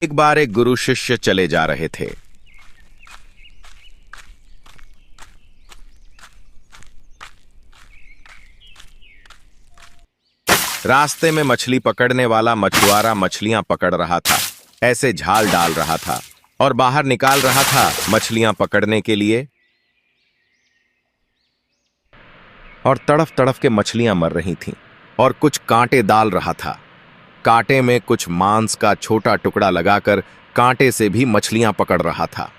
एक बार एक गुरु शिष्य चले जा रहे थे। रास्ते में मछली पकड़ने वाला मछुआरा मछलियां पकड़ रहा था, ऐसे झाल डाल रहा था और बाहर निकाल रहा था मछलियां पकड़ने के लिए, और तड़फ तड़फ के मछलियां मर रही थीं और कुछ कांटे डाल रहा था। कांटे में कुछ मांस का छोटा टुकड़ा लगाकर कांटे से भी मछलियां पकड़ रहा था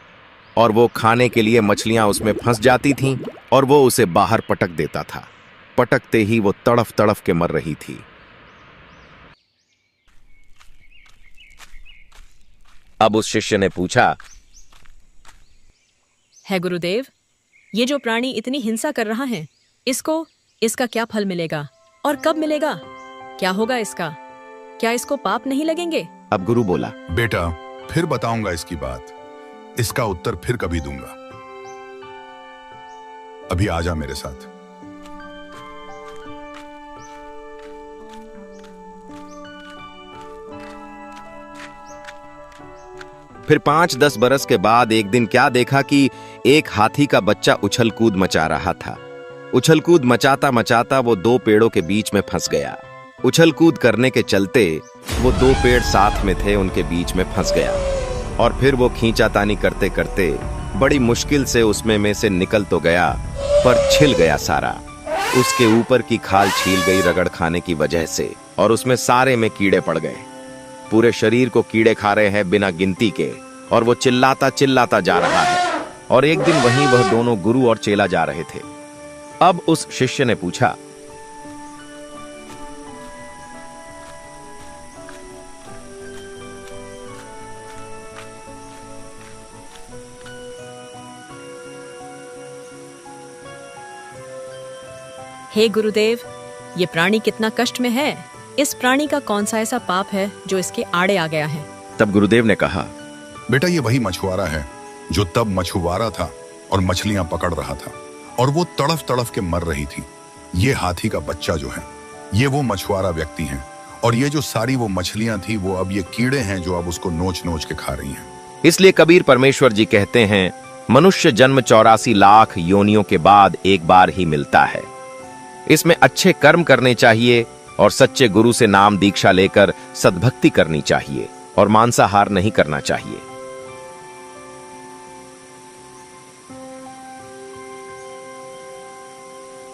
और वो खाने के लिए मछलियां उसमें फंस जाती थीं और वो उसे बाहर पटक देता था। पटकते ही वो तड़फ तड़फ के मर रही थी। अब उस शिष्य ने पूछा, है गुरुदेव, ये जो प्राणी इतनी हिंसा कर रहा है, इसका क्या फल मिलेगा और कब मिलेगा? क्या होगा इसका? क्या इसको पाप नहीं लगेंगे? अब गुरु बोला, बेटा, फिर बताऊंगा इसकी बात। इसका उत्तर फिर कभी दूंगा। अभी आजा मेरे साथ। फिर 5-10 बरस के बाद एक दिन क्या देखा कि एक हाथी का बच्चा उछल कूद मचा रहा था। उछल कूद मचाता मचाता वो 2 पेड़ों के बीच में फंस गया। उछल कूद करने के चलते वो 2 पेड़ साथ में थे, उनके बीच में फंस गया और फिर वो खींचातानी करते करते बड़ी मुश्किल से उसमें में से निकल तो गया, पर छिल गया सारा। उसके ऊपर की खाल छील गई रगड़ खाने की वजह से और उसमें सारे में कीड़े पड़ गए। पूरे शरीर को कीड़े खा रहे हैं बिना गिनती के, और वो चिल्लाता चिल्लाता जा रहा है। और एक दिन वहीं वह दोनों गुरु और चेला जा रहे थे। अब उस शिष्य ने पूछा, हे गुरुदेव, ये प्राणी कितना कष्ट में है। इस प्राणी का कौन सा ऐसा पाप है जो इसके आड़े आ गया है? तब गुरुदेव ने कहा, बेटा, ये वही मछुआरा है जो तब मछुआरा था और मछलियां पकड़ रहा था और वो तड़फ तड़फ के मर रही थी। ये हाथी का बच्चा जो है, ये वो मछुआरा व्यक्ति हैं, और ये जो सारी वो मछलियां थी, वो अब ये कीड़े हैं जो अब उसको नोच नोच के खा रही हैं। इसलिए कबीर परमेश्वर जी कहते हैं, मनुष्य जन्म 84 लाख योनियों के बाद एक बार ही मिलता है। इसमें अच्छे कर्म करने चाहिए और सच्चे गुरु से नाम दीक्षा लेकर सद्भक्ति करनी चाहिए और मांसाहार नहीं करना चाहिए।